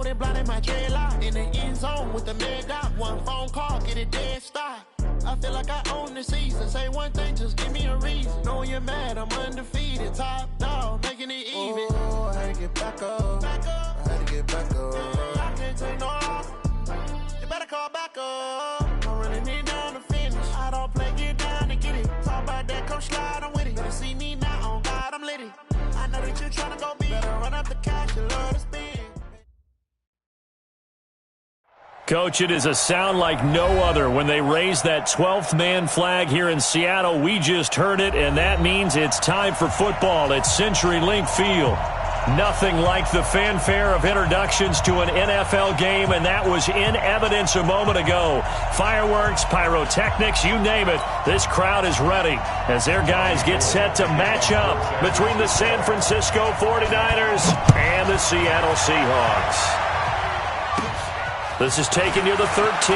Shorty blinded my dreadlock. In the end zone with the mad dot. One phone call, get it dead stop. I feel like I own the season. Say one thing, just give me a reason. Knowing you're mad, I'm undefeated. Top dog, making it even. Oh, I had to get back up. I had to get back up. I can't take no loss. You better call back up. I'm running it down to finish. I don't play, get down to get it. Talk about that, come slide, I'm with it. Better see me now, on God, I'm litty. I know that you're trying to go big. Better run up the cash, you love to spend. Coach, it is a sound like no other when they raise that 12th man flag here in Seattle. We just heard it, and that means it's time for football at CenturyLink Field. Nothing like the fanfare of introductions to an NFL game, and that was in evidence a moment ago. Fireworks, pyrotechnics, you name it. This crowd is ready as their guys get set to match up between the San Francisco 49ers and the Seattle Seahawks. This is taken near the 13.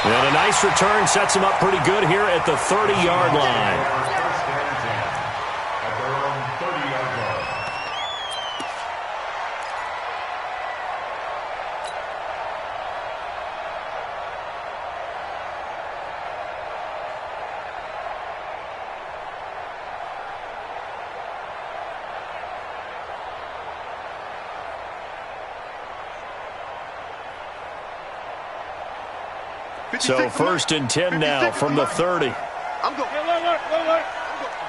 And a nice return sets him up pretty good here at the 30-yard line. So first and 10 now from the 30. I'm going.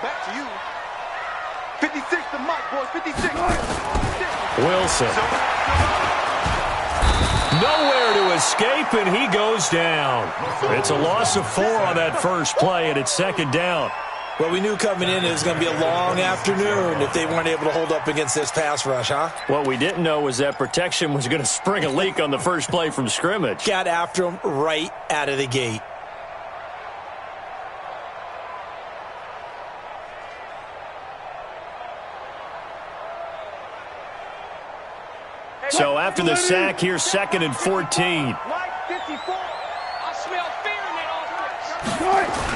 Back to you. 56 to Mike, boys. 56. Wilson. Nowhere to escape, and he goes down. It's a loss of 4 on that first play, and it's second down. Well, we knew coming in it was going to be a long afternoon if they weren't able to hold up against this pass rush, huh? What we didn't know was that protection was going to spring a leak on the first play from scrimmage. Got after him right out of the gate. So after the sack, here's second and 14. Mike 54. I smell fear in that offense.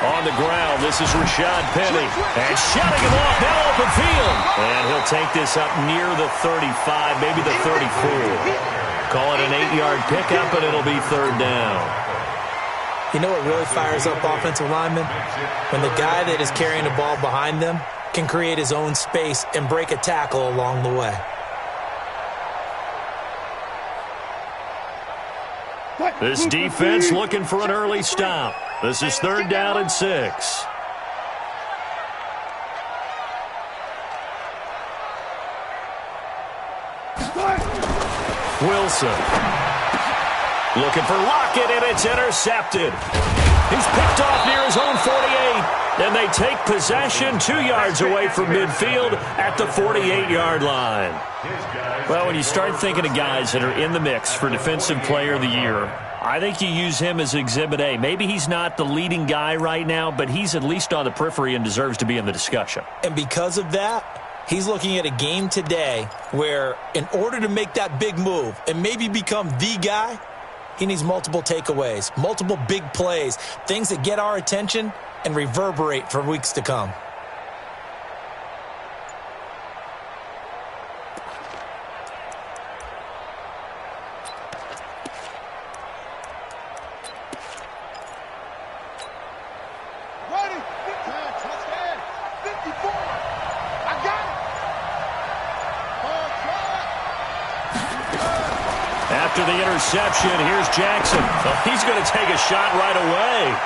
On the ground, this is Rashad Penny. And shutting him off, now open field. And he'll take this up near the 35, maybe the 34. Call it an 8-yard pickup, and it'll be third down. You know what really fires up offensive linemen? When the guy that is carrying the ball behind them can create his own space and break a tackle along the way. This defense looking for an early stop. This is third down and 6. Wilson. Looking for Lockett, and it's intercepted. He's picked off near his own 48. And they take possession 2 yards away from midfield at the 48-yard line. Well, when you start thinking of guys that are in the mix for Defensive Player of the Year, I think you use him as Exhibit A. Maybe he's not the leading guy right now, but he's at least on the periphery and deserves to be in the discussion. And because of that, he's looking at a game today where in order to make that big move and maybe become the guy, he needs multiple takeaways, multiple big plays, things that get our attention and reverberate for weeks to come. After the interception, here's Jackson. Oh, he's going to take a shot right away.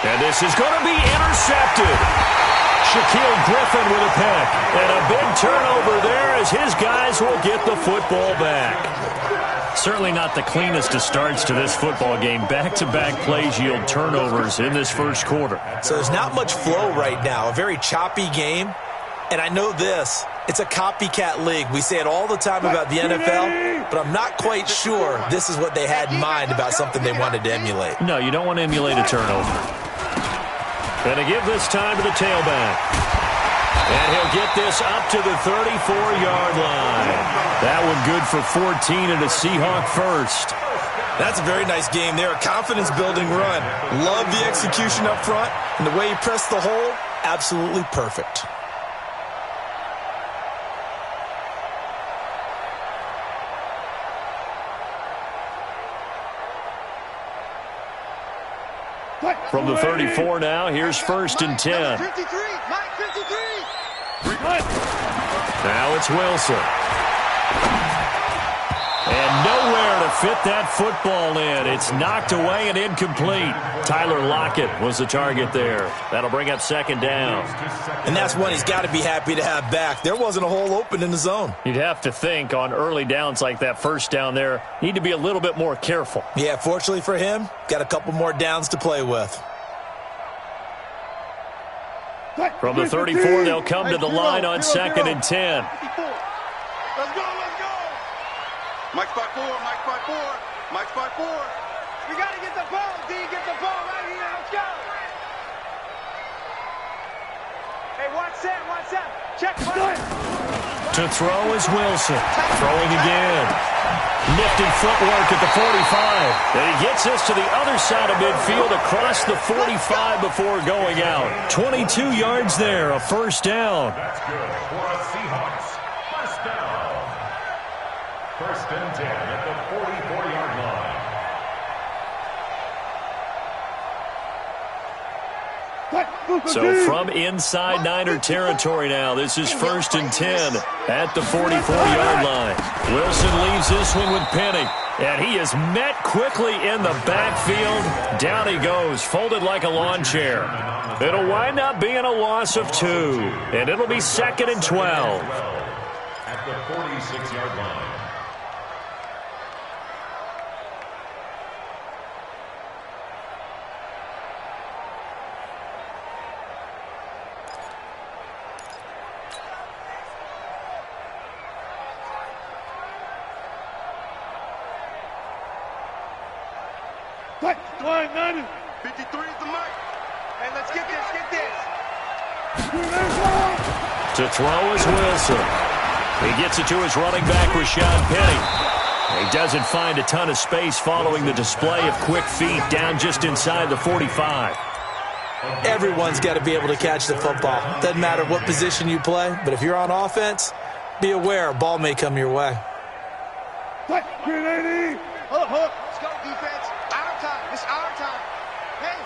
And this is going to be intercepted. Shaquille Griffin with a pick. And a big turnover there as his guys will get the football back. Certainly not the cleanest of starts to this football game. Back-to-back plays yield turnovers in this first quarter. So there's not much flow right now. A very choppy game. And I know this. It's a copycat league. We say it all the time about the NFL, but I'm not quite sure this is what they had in mind about something they wanted to emulate. No, you don't want to emulate a turnover. Going to give this time to the tailback. And he'll get this up to the 34-yard line. That one good for 14 and a Seahawk first. That's a very nice game there. A confidence-building run. Love the execution up front. And the way he pressed the hole, absolutely perfect. From the 34 now, here's 1st and 10. 53, Mike 53. Now it's Wilson. And nowhere to fit that football in. It's knocked away and incomplete. Tyler Lockett was the target there. That'll bring up 2nd down. And that's one he's got to be happy to have back. There wasn't a hole open in the zone. You'd have to think on early downs like that 1st down there, need to be a little bit more careful. Yeah, fortunately for him, got a couple more downs to play with. From the 34, they'll come to the line on 2nd and 10. Let's go, let's go. Mike's 5-4, Mike's 5-4, Mike's 5-4. We got to get the ball, D. Get the ball right here. Let's go. Hey, watch that. Check play. To throw is Wilson. Throwing again. Nifty footwork at the 45. And he gets us to the other side of midfield across the 45 before going out. 22 yards there, a 1st down. That's good for a Seahawks. 1st down. 1st and 10 at the 44-yard line. So from inside Niner territory now, this is 1st and 10 at the 44-yard line. Wilson leaves this one with Penny. And he is met quickly in the backfield. Down he goes, folded like a lawn chair. It'll wind up being a loss of 2. And it'll be 2nd and 12. At the 46-yard line. Go ahead, 90. 53 is the mic. Hey, let's get this. To throw is Wilson. He gets it to his running back, Rashad Penny. He doesn't find a ton of space following the display of quick feet down just inside the 45. Everyone's got to be able to catch the football. Doesn't matter what position you play, but if you're on offense, be aware a ball may come your way. Hold up. Let's go, defense. Our time. It's our time. Hey.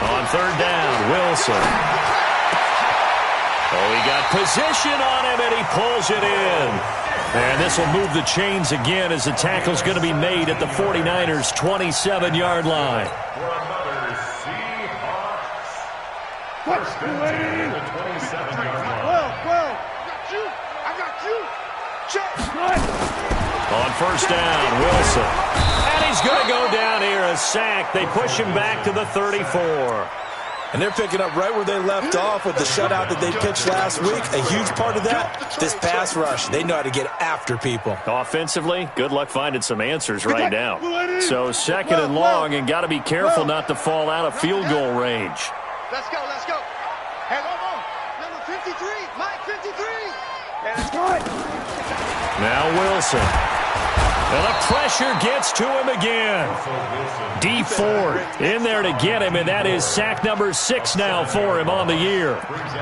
On 3rd down, Wilson. Oh, he got position on him, and he pulls it in. And this will move the chains again as the tackle's going to be made at the 49ers' 27-yard line. For another Seahawks. 1st and 10 at the 27-yard line. 12. I got you. Check. On 1st down, Wilson. And he's going to go down here, a sack. They push him back to the 34. And they're picking up right where they left off with the shutout that they pitched last week. A huge part of that, this pass rush. They know how to get after people. Offensively, good luck finding some answers right now. So 2nd and long, and got to be careful not to fall out of field goal range. Let's go. Hey, number 53, Mike 53. And let's go. Now Wilson. And the pressure gets to him again. D Ford in there to get him, and that is sack number 6 now for him on the year.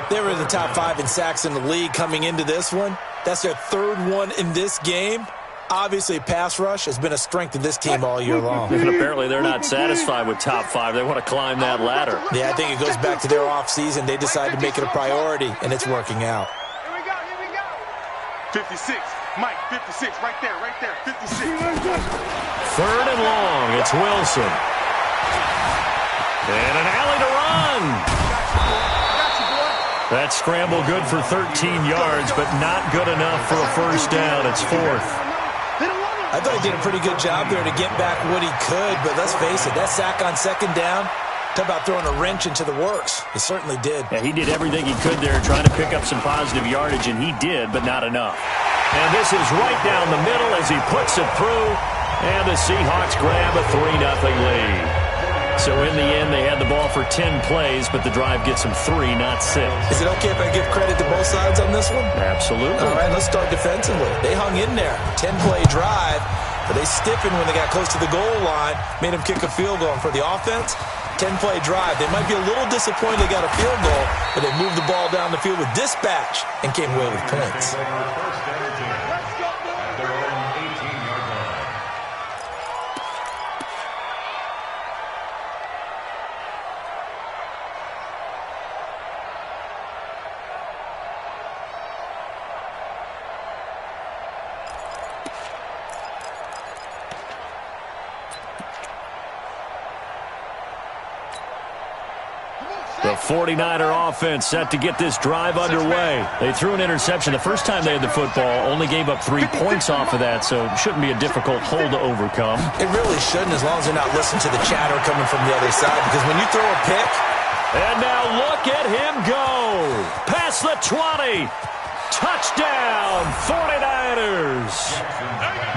They were in the top 5 in sacks in the league coming into this one. That's their 3rd one in this game. Obviously, pass rush has been a strength of this team all year long. And apparently they're not satisfied with top 5. They want to climb that ladder. Yeah, I think it goes back to their offseason. They decided to make it a priority, and it's working out. Here we go. 56. Mike, 56, right there, 56. 3rd and long, it's Wilson. And an alley to run. That scramble good for 13 yards, but not good enough for a 1st down. It's 4th. I thought he did a pretty good job there to get back what he could, but let's face it, that sack on 2nd down, talk about throwing a wrench into the works. He certainly did. Yeah, he did everything he could there trying to pick up some positive yardage, and he did, but not enough. And this is right down the middle as he puts it through, and the Seahawks grab a 3-0 lead. So in the end, they had the ball for 10 plays, but the drive gets them 3, not 6. Is it okay if I give credit to both sides on this one? Absolutely. All right, let's start defensively. They hung in there. 10-play drive, but they stiffened when they got close to the goal line, made them kick a field goal. And for the offense, 10-play drive. They might be a little disappointed they got a field goal, but they moved the ball down the field with dispatch and came away with points. The 49er offense set to get this drive underway. They threw an interception the first time they had the football, only gave up 3 points off of that, so it shouldn't be a difficult hole to overcome. It really shouldn't, as long as they're not listening to the chatter coming from the other side, because when you throw a pick... And now look at him go. Past the 20. Touchdown, 49ers.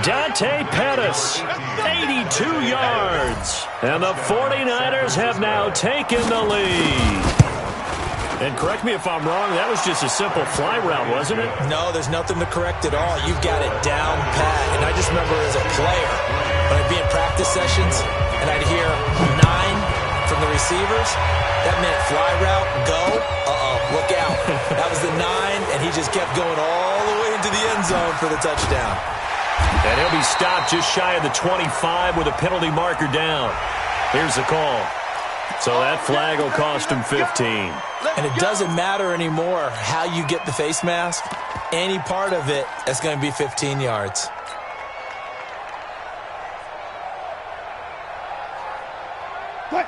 Dante Pettis, 82 yards. And the 49ers have now taken the lead. And correct me if I'm wrong, that was just a simple fly route, wasn't it? No, there's nothing to correct at all. You've got it down pat. And I just remember as a player, when I'd be in practice sessions, and I'd hear 9 from the receivers, that meant fly route, go, look out. That was the 9, and he just kept going all the way into the end zone for the touchdown. And he'll be stopped just shy of the 25 with a penalty marker down. Here's the call. So that flag will cost him 15. And it doesn't matter anymore how you get the face mask. Any part of it, that's going to be 15 yards.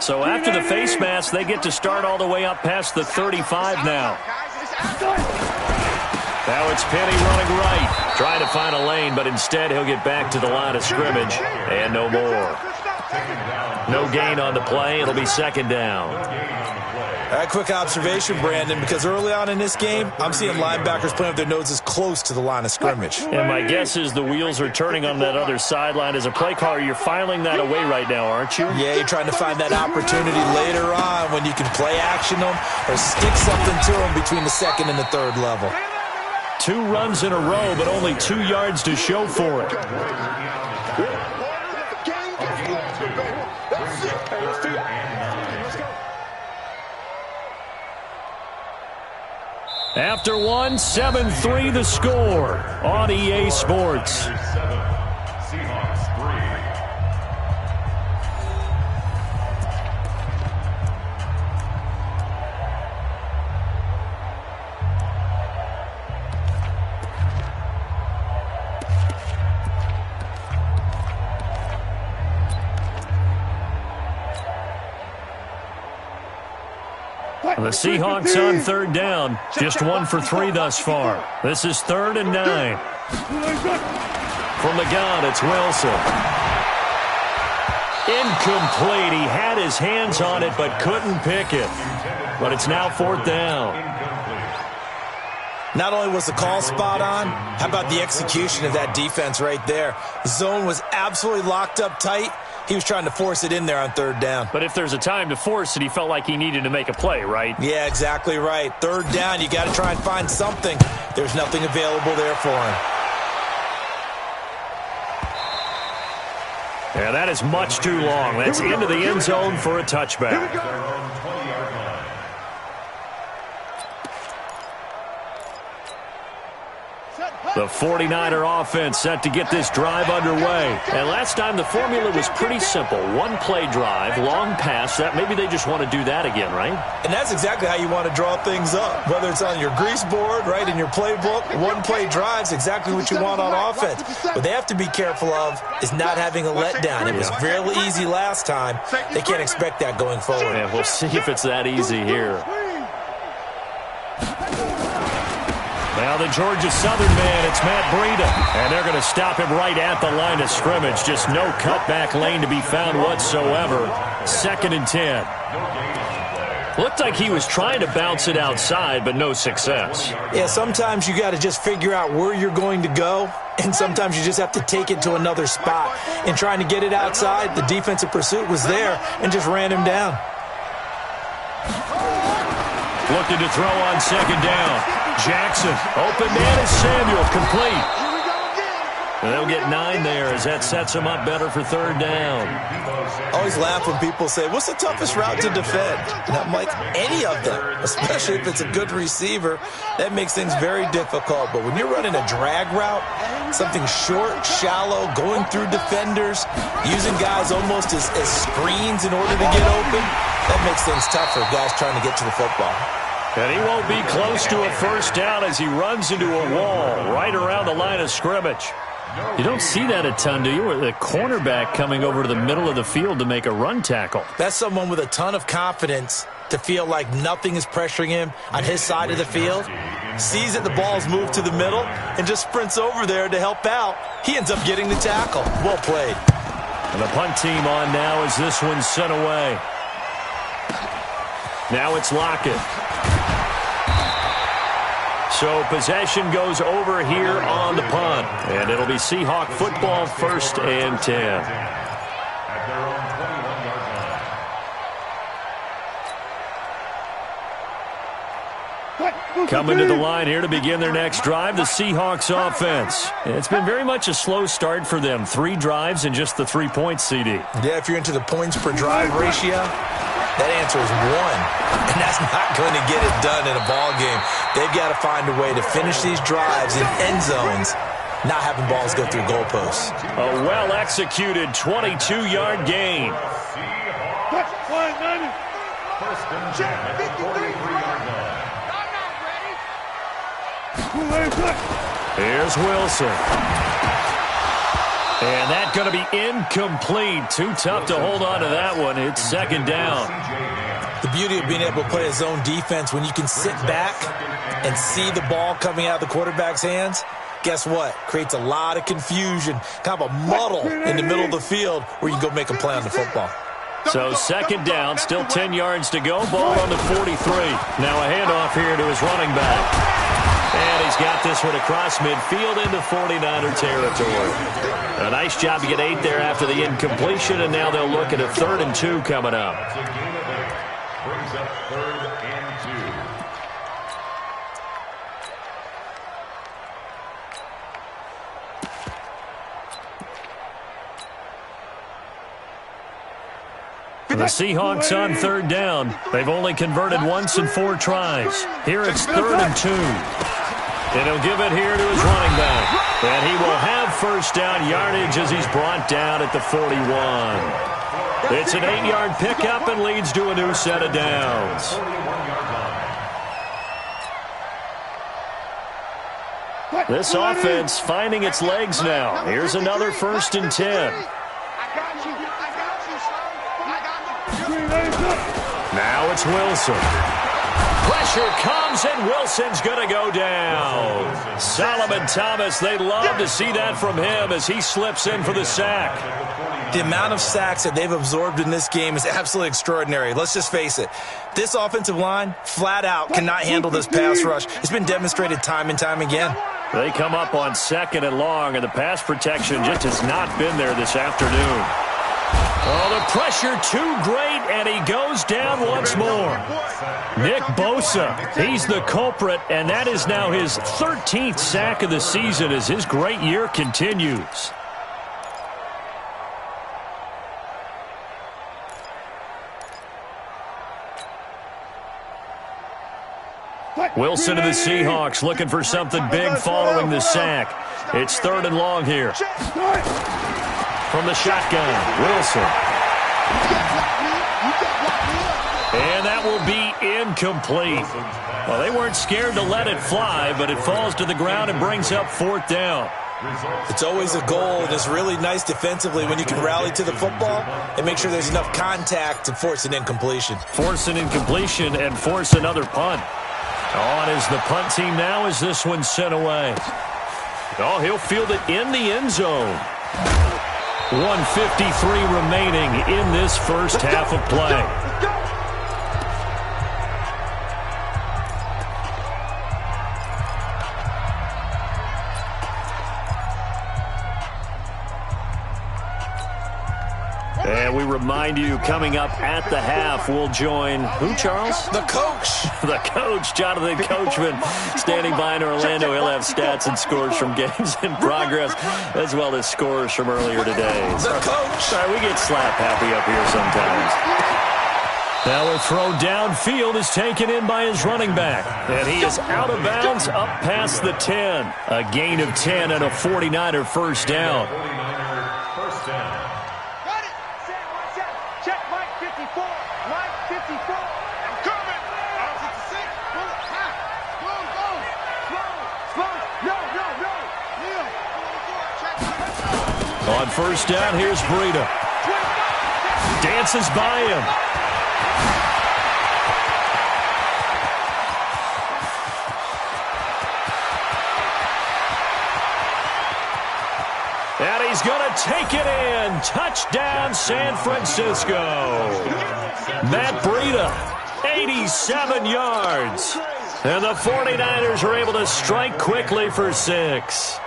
So after the face mask, they get to start all the way up past the 35 now. Now it's Penny running right, trying to find a lane, but instead he'll get back to the line of scrimmage, and no more. No gain on the play. It'll be second down. All right, quick observation, Brandon, because early on in this game, I'm seeing linebackers playing with their noses close to the line of scrimmage. And my guess is the wheels are turning on that other sideline. As a play caller, you're filing that away right now, aren't you? Yeah, you're trying to find that opportunity later on when you can play action them or stick something to them between the second and the third level. 2 runs in a row, but only 2 yards to show for it. After 1, 7-3 the score on EA Sports. Seahawks 3. The Seahawks on third down. Just 1 for 3 thus far. This is 3rd and 9. From the gun, it's Wilson. Incomplete. He had his hands on it but couldn't pick it. But it's now 4th down. Not only was the call spot on, how about the execution of that defense right there? The zone was absolutely locked up tight. He was trying to force it in there on 3rd down. But if there's a time to force it, he felt like he needed to make a play, right? Yeah, exactly right. 3rd down, you got to try and find something. There's nothing available there for him. Yeah, that is much too long. That's into the end zone for a touchback. The 49er offense set to get this drive underway. And last time the formula was pretty simple. 1-play drive, long pass. That maybe they just want to do that again, right? And that's exactly how you want to draw things up. Whether it's on your grease board, right, in your playbook, 1-play drive's exactly what you want on offense. What they have to be careful of is not having a letdown. It was fairly easy last time. They can't expect that going forward. And we'll see if it's that easy here. Now the Georgia Southern man, it's Matt Breida. And they're going to stop him right at the line of scrimmage. Just no cutback lane to be found whatsoever. 2nd and 10. Looked like he was trying to bounce it outside, but no success. Yeah, sometimes you got to just figure out where you're going to go, and sometimes you just have to take it to another spot. In trying to get it outside, the defensive pursuit was there and just ran him down. Looking to throw on 2nd down. Jackson, open man is Samuel, complete. And they'll get 9 there as that sets him up better for 3rd down. I always laugh when people say, what's the toughest route to defend? And I'm like, any of them, especially if it's a good receiver. That makes things very difficult. But when you're running a drag route, something short, shallow, going through defenders, using guys almost as screens in order to get open, that makes things tough for guys trying to get to the football. And he won't be close to a 1st down as he runs into a wall right around the line of scrimmage. You don't see that a ton, do you? With the cornerback coming over to the middle of the field to make a run tackle. That's someone with a ton of confidence to feel like nothing is pressuring him on his side of the field, sees that the ball's moved to the middle, and just sprints over there to help out. He ends up getting the tackle. Well played. And the punt team on now as this one's sent away. Now it's Lockett. So possession goes over here on the punt. And it'll be Seahawk football, 1st and 10. At their own 21-yard line. Coming to the line here to begin their next drive, the Seahawks offense. It's been very much a slow start for them. 3 drives and just the 3 points, CD. Yeah, if you're into the points per drive ratio, that answer is 1. And that's not going to get it done in a ball game. They've got to find a way to finish these drives in end zones, not having balls go through goalposts. A well-executed 22-yard gain. First and 10 at the 43-yard line. Here's Wilson. And that's going to be incomplete. Too tough to hold on to that one. It's 2nd down. The beauty of being able to play a zone defense when you can sit back and see the ball coming out of the quarterback's hands, guess what? Creates a lot of confusion, kind of a muddle in the middle of the field where you can go make a play on the football. So 2nd down, still 10 yards to go. Ball on the 43. Now a handoff here to his running back. And he's got this one across midfield into 49er territory. A nice job to get 8 there after the incompletion, and now they'll look at a 3rd and 2 coming up. Brings up 3rd and 2. The Seahawks on 3rd down. They've only converted once in 4 tries. Here it's 3rd and 2. And he'll give it here to his running back. And he will have 1st down yardage as he's brought down at the 41. It's an 8-yard pickup and leads to a new set of downs. This offense finding its legs now. Here's another 1st and 10. Now it's Wilson. Pressure comes, and Wilson's going to go down. Solomon Thomas, they love to see that from him as he slips in for the sack. The amount of sacks that they've absorbed in this game is absolutely extraordinary. Let's just face it. This offensive line, flat out, cannot handle this pass rush. It's been demonstrated time and time again. They come up on 2nd and long, and the pass protection just has not been there this afternoon. Oh, the pressure too great, and he goes down once more. Nick Bosa, he's the culprit, and that is now his 13th sack of the season as his great year continues. Wilson and the Seahawks looking for something big following the sack. It's 3rd and long here. From the shotgun, Wilson. And that will be incomplete. Well, they weren't scared to let it fly, but it falls to the ground and brings up 4th down. It's always a goal, and it's really nice defensively when you can rally to the football and make sure there's enough contact to force an incompletion. Force an incompletion and force another punt. On is the punt team now as this one's sent away. Oh, he'll field it in the end zone. 1:53 remaining in this first half of play. And we remind you, coming up at the half, we'll join who, Charles? The coach. The coach, Jonathan Coachman, standing by in Orlando. He'll have stats and scores from games in progress, as well as scores from earlier today. The coach. Sorry, we get slap happy up here sometimes. Now a throw downfield is taken in by his running back. And he is out of bounds up past the 10. A gain of 10 and a 49er first down. 49er first down. On first down, here's Breida. Dances by him. he's going to take it in. Touchdown, San Francisco. Matt Breida, 87 yards. And the 49ers are able to strike quickly for 6.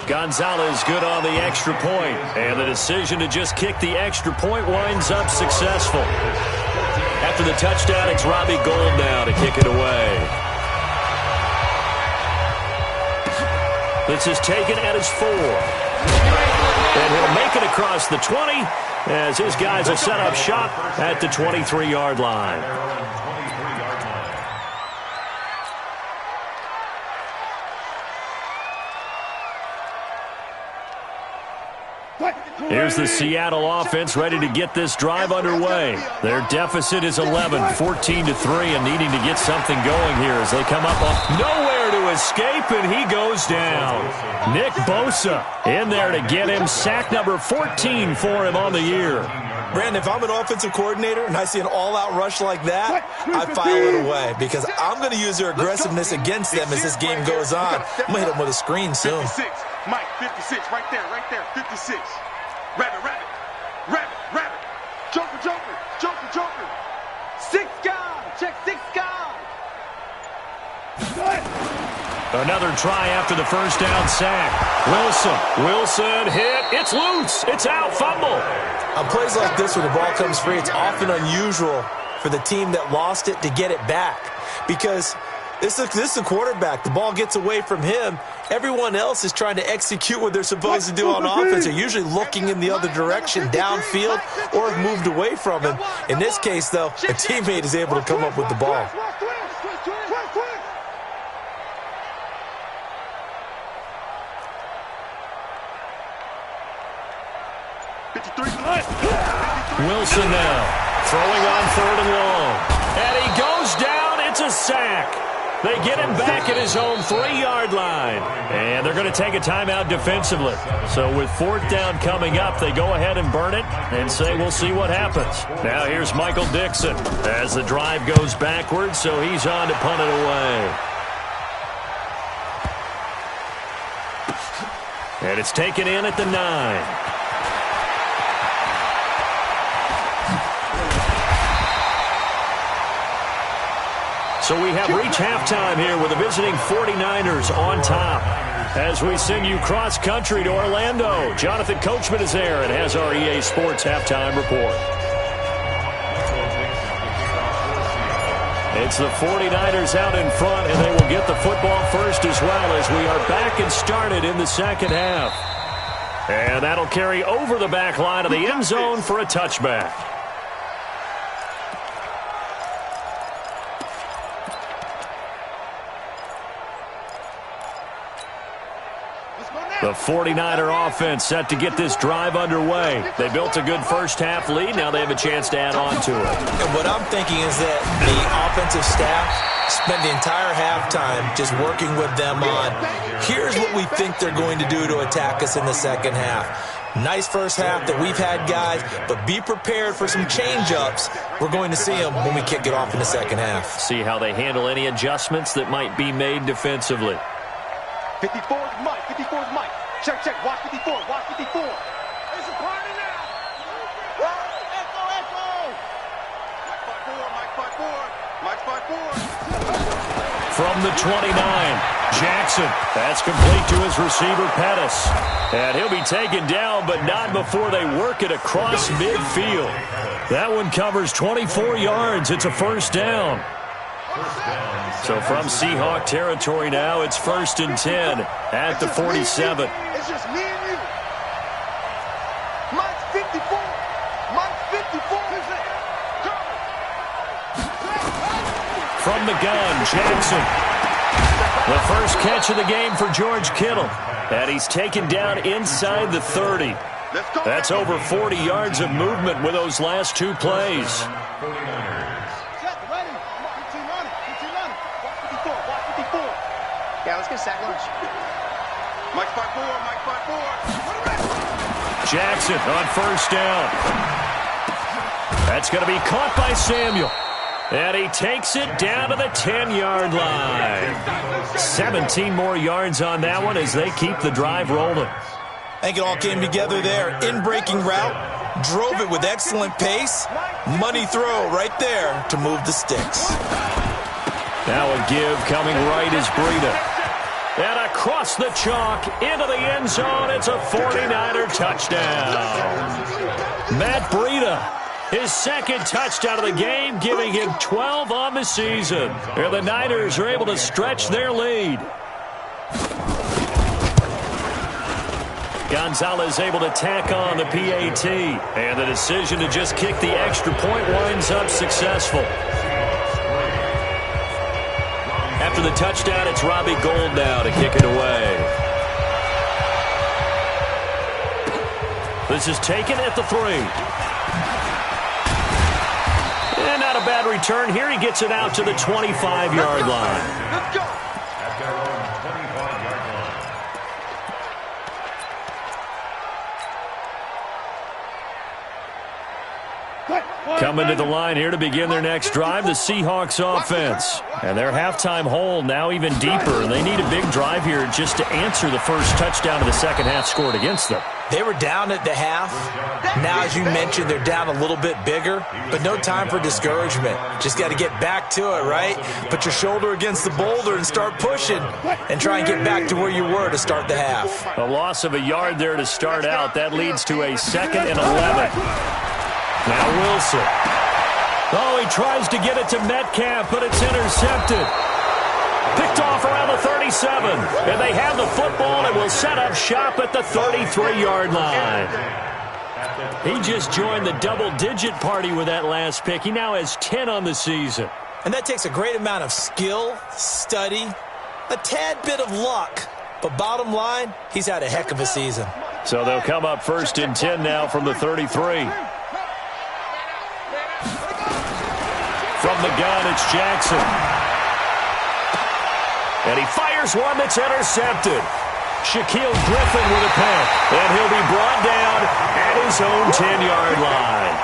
Gonzalez good on the extra point, and the decision to just kick the extra point winds up successful. After the touchdown, it's Robbie Gould now to kick it away. This is taken at his 4. And he'll make it across the 20 as his guys will set up shop at the 23-yard line. Here's the Seattle offense ready to get this drive underway. Their deficit is 11, 14-3, and needing to get something going here as they come up on nowhere to escape, and he goes down. Nick Bosa in there to get him. Sack number 14 for him on the year. Brandon, if I'm an offensive coordinator and I see an all-out rush like that, I file it away because I'm going to use their aggressiveness against them as this game goes on. I'm going to hit them with a screen soon. 56, Mike, 56, right there, 56. Rabbit, rabbit, rabbit, rabbit. Joker, joker, joker, joker. 6 guys, check 6 guys. Another try after the first down sack. Wilson hit. It's loose. It's out. Fumble. On plays like this where the ball comes free, it's often unusual for the team that lost it to get it back because this is the quarterback. The ball gets away from him. Everyone else is trying to execute what they're supposed to do on offense. They're usually looking in the other direction, downfield, or have moved away from him. In this case, though, a teammate is able to come up with the ball. Wilson now throwing on 3rd and long. And he goes down. It's a sack. They get him back at his own 3-yard line. And they're going to take a timeout defensively. So with 4th down coming up, they go ahead and burn it and say we'll see what happens. Now here's Michael Dixon as the drive goes backwards, so he's on to punt it away. And it's taken in at the 9. So we have reached halftime here with the visiting 49ers on top. As we send you cross-country to Orlando, Jonathan Coachman is there and has our EA Sports halftime report. It's the 49ers out in front, and they will get the football first as well as we are back and started in the second half. And that'll carry over the back line of the end zone for a touchback. The 49er offense set to get this drive underway. They built a good first-half lead. Now they have a chance to add on to it. And what I'm thinking is that the offensive staff spent the entire halftime just working with them on, here's what we think they're going to do to attack us in the second half. Nice first half that we've had, guys, but be prepared for some change-ups. We're going to see them when we kick it off in the second half. See how they handle any adjustments that might be made defensively. 54's Mike, 54's Mike. Check, check, watch 54, watch 54. It's a party now. Echo, echo. Mike 5-4. From the 29, Jackson. That's complete to his receiver, Pettis. And he'll be taken down, but not before they work it across midfield. That one covers 24 yards. It's a first down. So from Seahawk territory now, it's 1st and 10 at the 47. It's just me and you. Mike's 54. Mike's 54. Go. From the gun, Jackson. The first catch of the game for George Kittle. And he's taken down inside the 30. That's over 40 yards of movement with those last 2 plays. Yeah, let's get sack lunch. Mike 5-4, Mike 5-4. Jackson on first down. That's going to be caught by Samuel. And he takes it down to the 10-yard line. 17 more yards on that one as they keep the drive rolling. I think it all came together there. In-breaking route, drove it with excellent pace. Money throw right there to move the sticks. Now a give coming right is Breida. And across the chalk into the end zone. It's a 49er touchdown. Matt Breida. His second touchdown of the game, giving him 12 on the season. And the Niners are able to stretch their lead. Gonzalez able to tack on the PAT. And the decision to just kick the extra point winds up successful. After the touchdown, it's Robbie Gould now to kick it away. This is taken at the 3. And not a bad return here. He gets it out to the 25-yard line. Let's go. At their own 25-yard line. Coming to the line here to begin their next drive, the Seahawks offense. And their halftime hole now even deeper. And they need a big drive here just to answer the first touchdown of the second half scored against them. They were down at the half. Now, as you mentioned, they're down a little bit bigger, but no time for discouragement. Just got to get back to it, right? Put your shoulder against the boulder and start pushing and try and get back to where you were to start the half. A loss of a yard there to start out. That leads to a 2nd and 11. Now Wilson. Oh, he tries to get it to Metcalf, but it's intercepted. Picked off around the 37. And they have the football and will set up shop at the 33-yard line. He just joined the double-digit party with that last pick. He now has 10 on the season. And that takes a great amount of skill, study, a tad bit of luck. But bottom line, he's had a heck of a season. So they'll come up 1st and 10 now from the 33. From the gun, it's Jackson. And he fires one that's intercepted. Shaquille Griffin with a pick. And he'll be brought down at his own 10-yard line.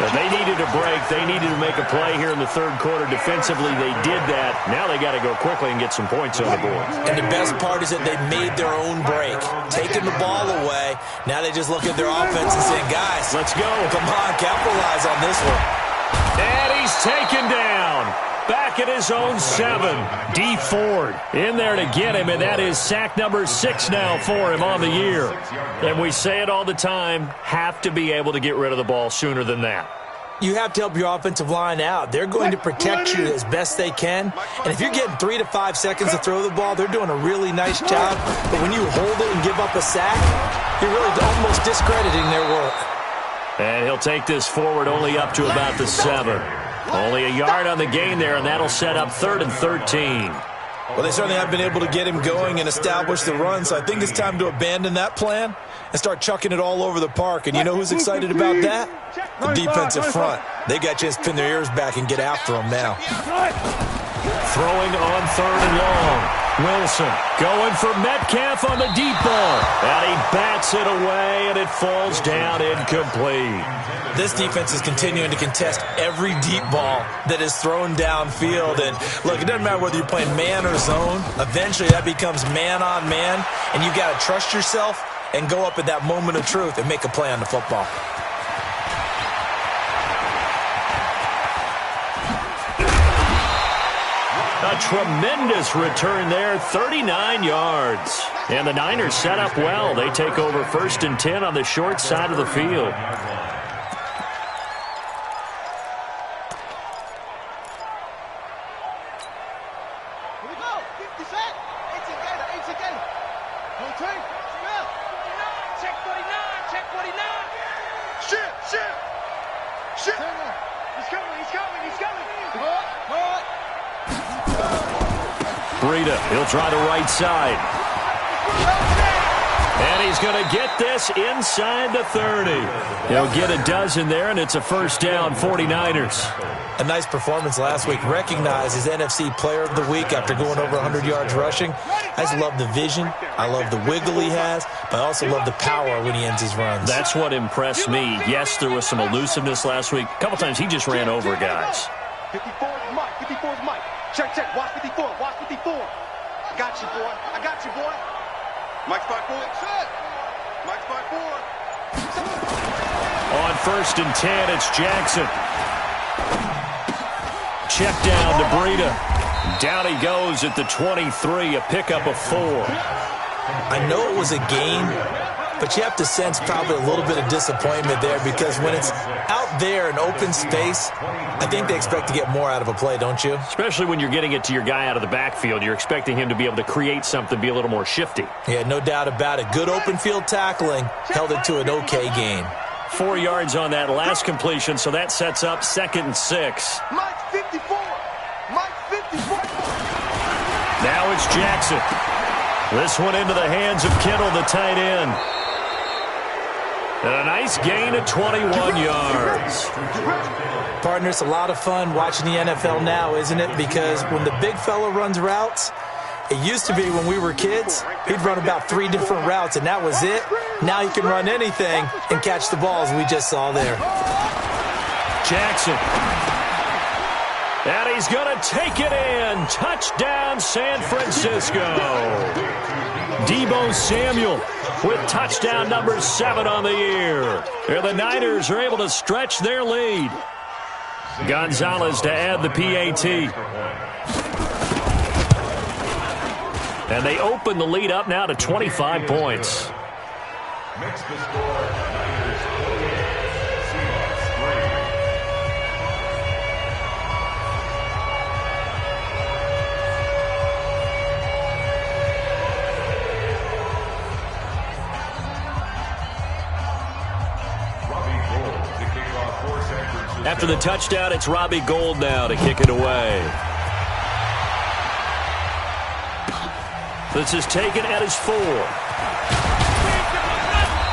But they needed a break. They needed to make a play here in the third quarter. Defensively, they did that. Now they got to go quickly and get some points on the board. And the best part is that they made their own break. Taking the ball away. Now they just look at their offense and say, guys, let's go. Come on, capitalize on this one. And he's taken down. Back at his own 7. D. Ford in there to get him, and that is sack number 6 now for him on the year. And we say it all the time, have to be able to get rid of the ball sooner than that. You have to help your offensive line out. They're going to protect you as best they can. And if you're getting 3 to 5 seconds to throw the ball, they're doing a really nice job. But when you hold it and give up a sack, you're really almost discrediting their work. And he'll take this forward only up to about the 7. Only a yard on the gain there, and that'll set up 3rd and 13. Well, they certainly have been able to get him going and establish the run, so I think it's time to abandon that plan and start chucking it all over the park. And you know who's excited about that? The defensive front. They got a chance to pin their ears back and get after him now. Throwing on 3rd and long. Wilson going for Metcalf on the deep ball. And he bats it away, and it falls down incomplete. This defense is continuing to contest every deep ball that is thrown downfield. And, look, it doesn't matter whether you're playing man or zone. Eventually, that becomes man-on-man, and you've got to trust yourself and go up at that moment of truth and make a play on the football. A tremendous return there, 39 yards. And the Niners set up well. They take over 1st and 10 on the short side of the field. Breida, he'll try the right side. And he's going to get this inside the 30. He'll get a dozen there, and it's a 1st down, 49ers. A nice performance last week. Recognized as NFC Player of the Week after going over 100 yards rushing. I just love the vision. I love the wiggle he has, but I also love the power when he ends his runs. That's what impressed me. Yes, there was some elusiveness last week. A couple times he just ran over guys. 54 is Mike. 54 is Mike. Check, check. Watch 54. Watch 54. I got you, boy. I got you, boy. Mike's 5-4. Mike's 5-4. On 1st and 10, it's Jackson. Check down to Breida. Down he goes at the 23, a pickup of 4. I know it was a gain, but you have to sense probably a little bit of disappointment there because when it's out there in open space, I think they expect to get more out of a play, don't you? Especially when you're getting it to your guy out of the backfield. You're expecting him to be able to create something, be a little more shifty. Yeah, no doubt about it. Good open field tackling held it to an okay gain. 4 yards on that last completion, so that sets up 2nd and 6. Mike's 54. Mike's 54. Now it's Jackson. This one into the hands of Kittle, the tight end. And a nice gain of 21 yards. Partner, it's a lot of fun watching the NFL now, isn't it? Because when the big fella runs routes, it used to be when we were kids, he'd run about 3 different routes, and that was it. Now he can run anything and catch the balls we just saw there. Jackson. And he's going to take it in. Touchdown, San Francisco. Deebo Samuel with touchdown number 7 on the year. And the Niners are able to stretch their lead. Gonzalez to add the PAT. And they open the lead up now to 25 points. Makes the score Niners 48, Seahawks 3. After the touchdown, it's Robbie Gould now to kick it away. This is taken at his 4.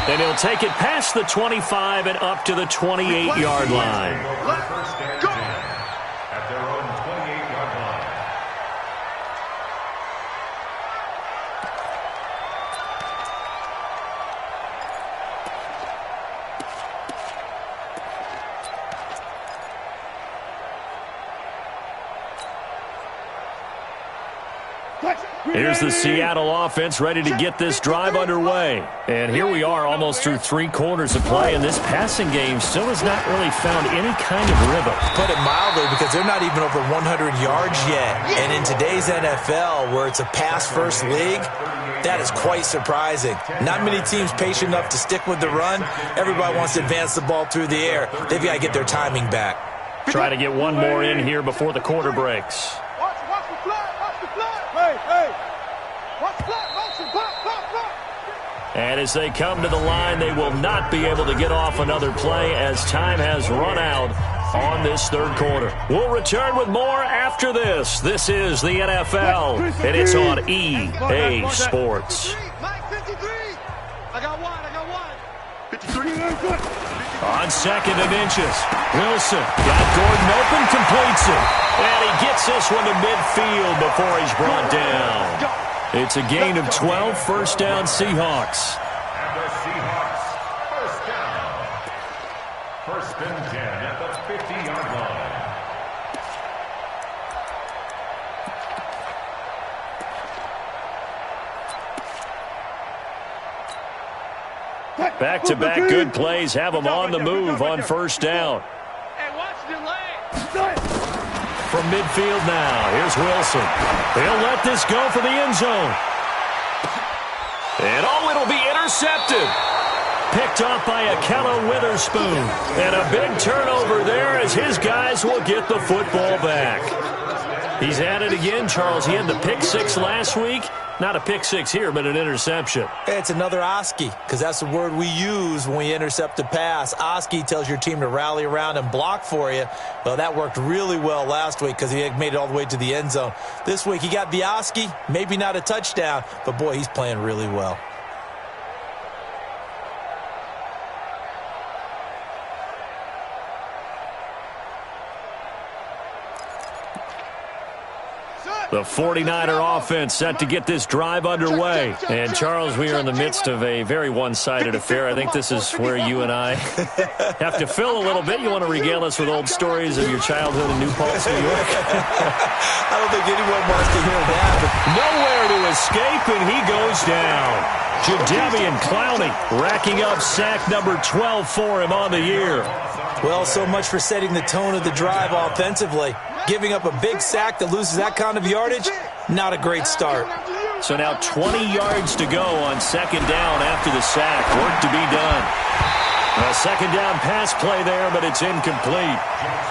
And he'll take it past the 25 and up to the 28-yard line. First and 10 at their own 28-yard line. Here's the Seattle offense ready to get this drive underway. And here we are almost through 3 quarters of play, and this passing game still has not really found any kind of rhythm. Put it mildly, because they're not even over 100 yards yet. And in today's NFL, where it's a pass-first league, that is quite surprising. Not many teams patient enough to stick with the run. Everybody wants to advance the ball through the air. They've got to get their timing back. Try to get one more in here before the quarter breaks. And as they come to the line, they will not be able to get off another play as time has run out on this 3rd quarter. We'll return with more after this. This is the NFL, and it's on EA Sports. I got one. 53. On 2nd and inches, Wilson got Gordon open, completes it. And he gets this one to midfield before he's brought down. It's a gain of 12, first down Seahawks. And the Seahawks, first down. 1st and 10 at the 50-yard line. Back-to-back good plays have them on the move on 1st down. Hey, watch the lane. From midfield now, here's Wilson. He'll let this go for the end zone. And it'll be intercepted. Picked off by Akello Witherspoon. And a big turnover there as his guys will get the football back. He's at it again, Charles. He had the pick 6 last week. Not a pick 6 here, but an interception. It's another Oski, because that's the word we use when we intercept a pass. Oski tells your team to rally around and block for you. Well, that worked really well last week because he had made it all the way to the end zone. This week he got the Oski, maybe not a touchdown, but boy, he's playing really well. Set. The 49er offense set to get this drive underway. And, Charles, we are in the midst of a very one-sided affair. I think this is where you and I have to fill a little bit. You want to regale us with old stories of your childhood in New Paltz, New York? I don't think anyone wants to hear that. Nowhere to escape, and he goes down. Jadeveon Clowney racking up sack number 12 for him on the year. Well, so much for setting the tone of the drive offensively. Giving up a big sack that loses that kind of yardage, not a great start. So now 20 yards to go on second down after the sack. Work to be done. A second down pass play there, but it's incomplete.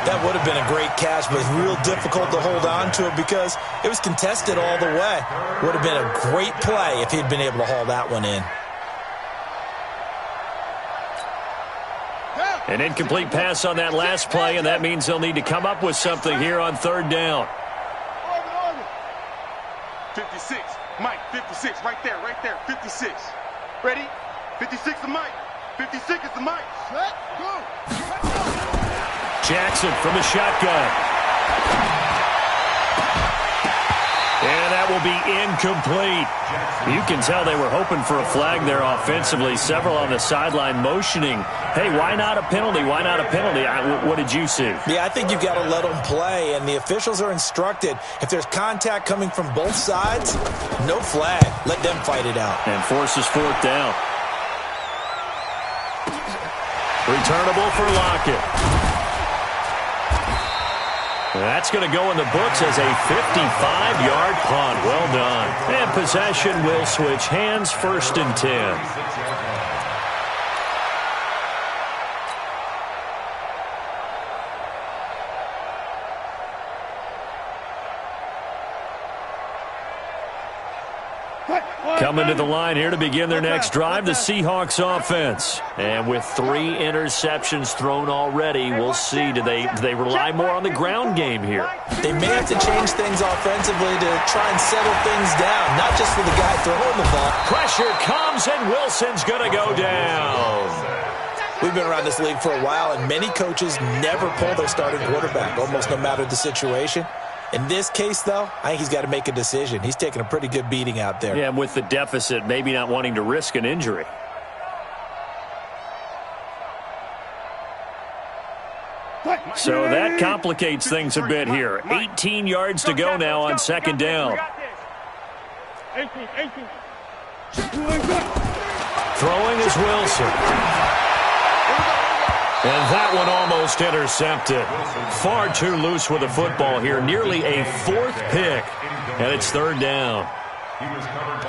That would have been a great catch, but real difficult to hold on to it because it was contested all the way. Would have been a great play if he'd been able to haul that one in. An incomplete pass on that last play, and that means they'll need to come up with something here on third down. 56, Mike, 56, right there, 56. Ready? 56 to Mike. 56 is the Mike. Set, go. Jackson from the shotgun. And that will be incomplete. You can tell they were hoping for a flag there offensively. Several on the sideline motioning, hey, why not a penalty? Why not a penalty? What did you see? Yeah, I think you've got to let them play, and the officials are instructed. If there's contact coming from both sides, no flag. Let them fight it out. And forces fourth down. Returnable for Lockett. That's going to go in the books as a 55-yard punt. Well done. And possession will switch hands, 1st and 10. Coming to the line here to begin their next drive, the Seahawks offense. And with 3 interceptions thrown already, we'll see. Do they rely more on the ground game here? They may have to change things offensively to try and settle things down, not just for the guy throwing the ball. Pressure comes, and Wilson's going to go down. We've been around this league for a while, and many coaches never pull their starting quarterback, almost no matter the situation. In this case, though, I think he's got to make a decision. He's taking a pretty good beating out there. Yeah, and with the deficit, maybe not wanting to risk an injury. So that complicates things a bit here. 18 yards to go now on second down. Throwing is Wilson. And that one almost intercepted. Far too loose with the football here. Nearly a 4th pick. And it's third down.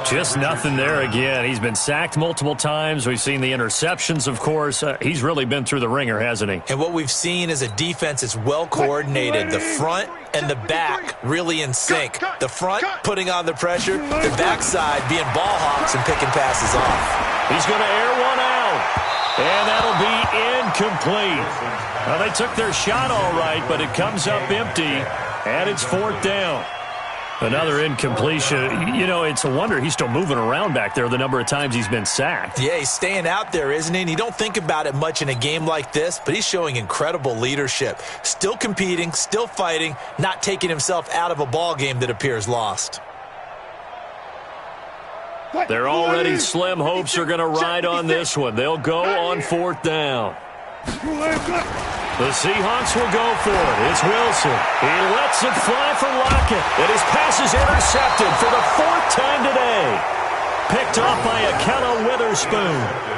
Just nothing there again. He's been sacked multiple times. We've seen the interceptions, of course. He's really been through the ringer, hasn't he? And what we've seen is a defense that's well coordinated. The front and the back really in sync. The front putting on the pressure. The backside being ball hawks and picking passes off. He's going to air one out. And that'll be incomplete. Well, they took their shot all right, but it comes up empty, and it's 4th down. Another incompletion. You know, it's a wonder he's still moving around back there the number of times he's been sacked. Yeah, he's staying out there, isn't he? And you don't think about it much in a game like this, but he's showing incredible leadership. Still competing, still fighting, not taking himself out of a ball game that appears lost. Their already slim hopes are going to ride on this one. They'll go on 4th down. The Seahawks will go for it. It's Wilson. He lets it fly for Lockett. And his pass is intercepted for the 4th time today. Picked off by Akello Witherspoon.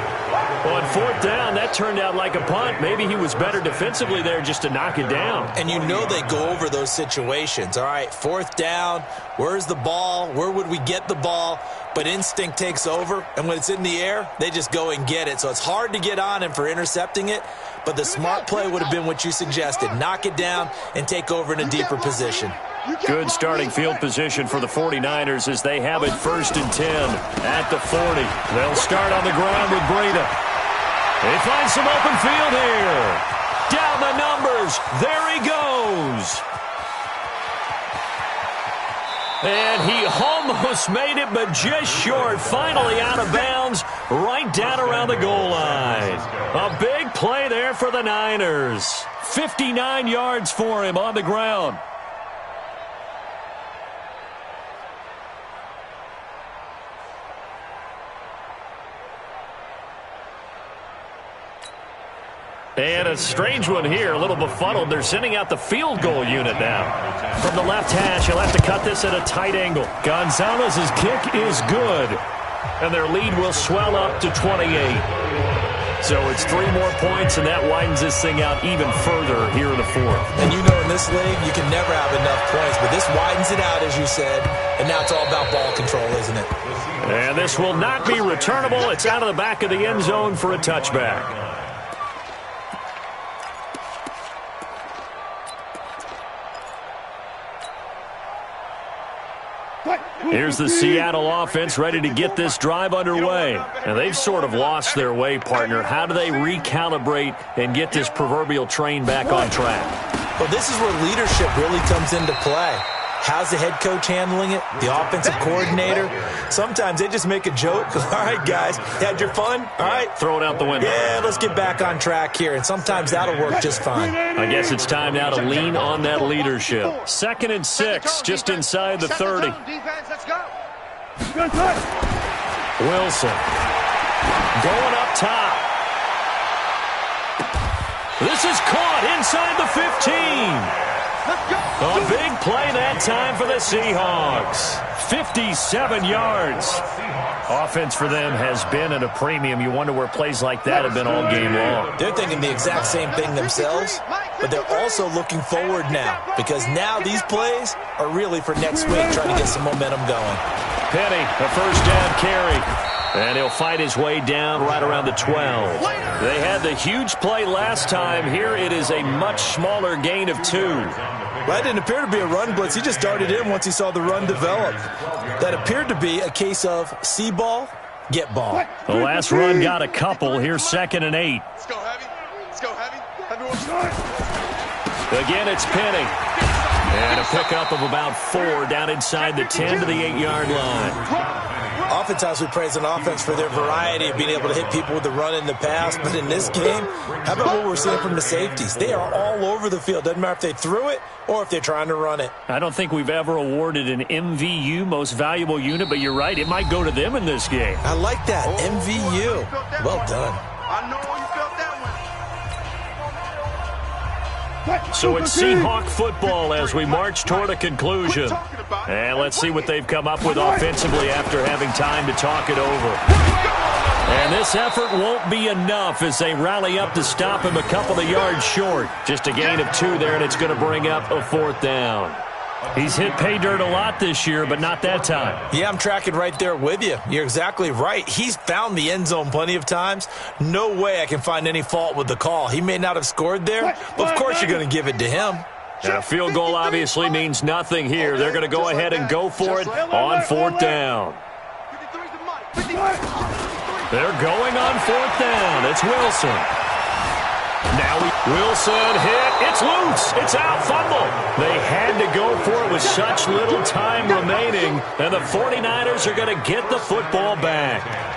On 4th down, that turned out like a punt. Maybe he was better defensively there just to knock it down. And you know they go over those situations. All right, 4th down, where's the ball? Where would we get the ball? But instinct takes over, and when it's in the air, they just go and get it. So it's hard to get on him for intercepting it, but the smart play would have been what you suggested. Knock it down and take over in a deeper position. Good starting field position for the 49ers as they have it 1st and 10 at the 40. They'll start on the ground with Breida. They find some open field here. Down the numbers. There he goes. And he almost made it, but just short. Finally out of bounds, right down around the goal line. A big play there for the Niners. 59 yards for him on the ground. And a strange one here, a little befuddled. They're sending out the field goal unit now. From the left hash, he'll have to cut this at a tight angle. Gonzalez's kick is good. And their lead will swell up to 28. So it's 3 more points, and that widens this thing out even further here in the fourth. And you know in this league, you can never have enough points, but this widens it out, as you said, and now it's all about ball control, isn't it? And this will not be returnable. It's out of the back of the end zone for a touchback. Here's the Seattle offense ready to get this drive underway. And they've sort of lost their way, partner. How do they recalibrate and get this proverbial train back on track? Well, this is where leadership really comes into play. How's the head coach handling it? The offensive coordinator? Sometimes they just make a joke. All right, guys, had your fun? All right. Throw it out the window. Yeah, let's get back on track here. And sometimes that'll work just fine. I guess it's time now to lean on that leadership. 2nd and 6, just inside the 30. Wilson going up top. This is caught inside the 15. A big play that time for the Seahawks. 57 yards. Offense for them has been at a premium. You wonder where plays like that have been all game long. They're thinking the exact same thing themselves, but they're also looking forward now because now these plays are really for next week, trying to get some momentum going. Penny, a first down carry. And he'll fight his way down right around the 12. They had the huge play last time. Here it is a much smaller gain of 2. Well, that didn't appear to be a run blitz. He just darted in once he saw the run develop. That appeared to be a case of see ball, get ball. The last run got a couple. Here's 2nd and 8. Let's go heavy. Let's go heavy. Again, it's Penny. And a pickup of about 4 down inside the 10 to the 8-yard line. Oftentimes we praise an offense for their variety of being able to hit people with the run in the pass. But in this game, how about what we're seeing from the safeties? They are all over the field. Doesn't matter if they threw it or if they're trying to run it. I don't think we've ever awarded an MVU, most valuable unit, but you're right. It might go to them in this game. I like that. MVU. Well done. I know you felt that one. So it's Seahawk football as we march toward a conclusion. And let's see what they've come up with offensively after having time to talk it over. And this effort won't be enough as they rally up to stop him a couple of yards short. Just a gain of 2 there, and it's going to bring up a 4th down. He's hit pay dirt a lot this year, but not that time. Yeah, I'm tracking right there with you. You're exactly right. He's found the end zone plenty of times. No way I can find any fault with the call. He may not have scored there, but of course you're going to give it to him. And a field goal obviously means nothing here. They're going to go ahead and go for it on 4th down. They're going on 4th down. It's Wilson. Now Wilson hit. It's loose. It's out. Fumble. They had to go for it with such little time remaining. And the 49ers are going to get the football back.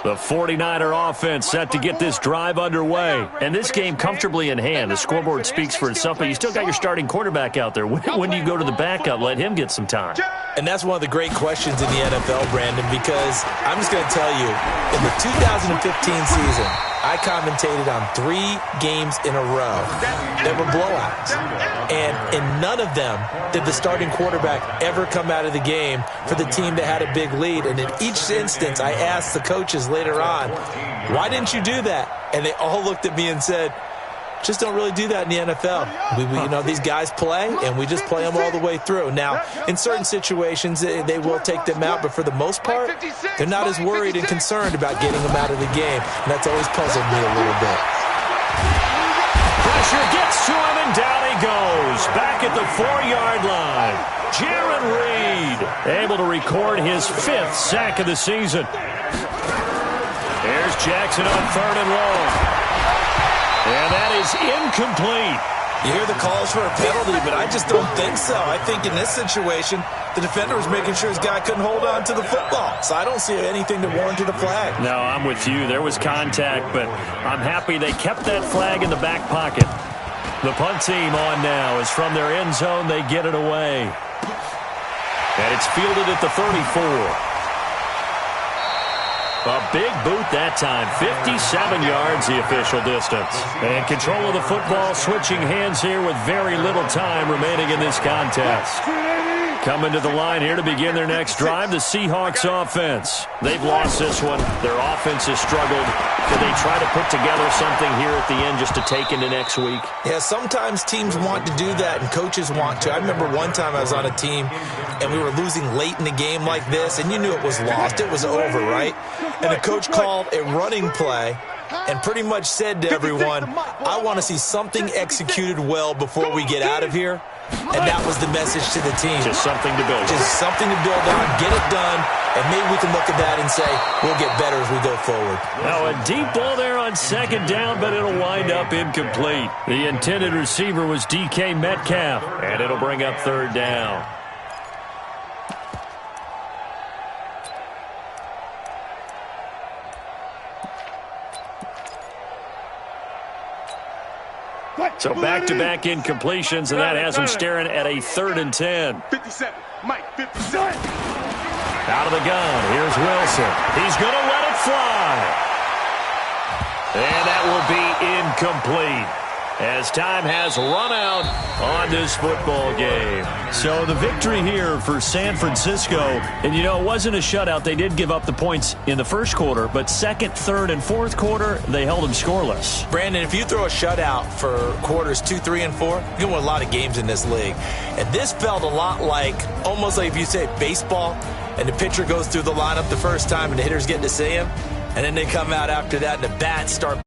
The 49er offense set to get this drive underway. And this game comfortably in hand. The scoreboard speaks for itself, but you still got your starting quarterback out there. When do you go to the backup? Let him get some time. And that's one of the great questions in the NFL, Brandon, because I'm just going to tell you, in the 2015 season, I commentated on 3 games in a row that were blowouts. And in none of them did the starting quarterback ever come out of the game for the team that had a big lead. And in each instance, I asked the coaches later on, why didn't you do that? And they all looked at me and said, just don't really do that in the NFL. You know, these guys play, and we just play them all the way through. Now, in certain situations, they will take them out, but for the most part, they're not as worried and concerned about getting them out of the game. And that's always puzzled me a little bit. Pressure gets to him, and down he goes. Back at the 4-yard line. Jaron Reed able to record his 5th sack of the season. There's Jackson on 3rd and long. And that is incomplete. You hear the calls for a penalty, but I just don't think so. I think in this situation, the defender was making sure his guy couldn't hold on to the football. So I don't see anything that warranted a flag. No, I'm with you. There was contact, but I'm happy they kept that flag in the back pocket. The punt team on now is from their end zone. They get it away. And it's fielded at the 34. A big boot that time. 57 yards the official distance. And control of the football switching hands here with very little time remaining in this contest. Coming to the line here to begin their next drive, the Seahawks offense. They've lost this one. Their offense has struggled. Could they try to put together something here at the end just to take into next week? Yeah, sometimes teams want to do that and coaches want to. I remember one time I was on a team and we were losing late in the game like this, and you knew it was lost. It was over, right? And the coach called a running play and pretty much said to everyone, I want to see something executed well before we get out of here. And that was the message to the team. Just something to build on. Just something to build on, get it done, and maybe we can look at that and say, we'll get better as we go forward. Now a deep ball there on second down, but it'll wind up incomplete. The intended receiver was DK Metcalf, and it'll bring up third down. So back-to-back incompletions, and that has him staring at a 3rd and 10. 57. Mike, 57. Out of the gun. Here's Wilson. He's going to let it fly. And that will be incomplete as time has run out on this football game. So the victory here for San Francisco, and you know, it wasn't a shutout. They did give up the points in the first quarter, but second, third, and fourth quarter, they held them scoreless. Brandon, if you throw a shutout for quarters 2, 3, and 4, you can win a lot of games in this league. And this felt a lot like, almost like if you say baseball, and the pitcher goes through the lineup the first time and the hitters get to see him, and then they come out after that and the bats start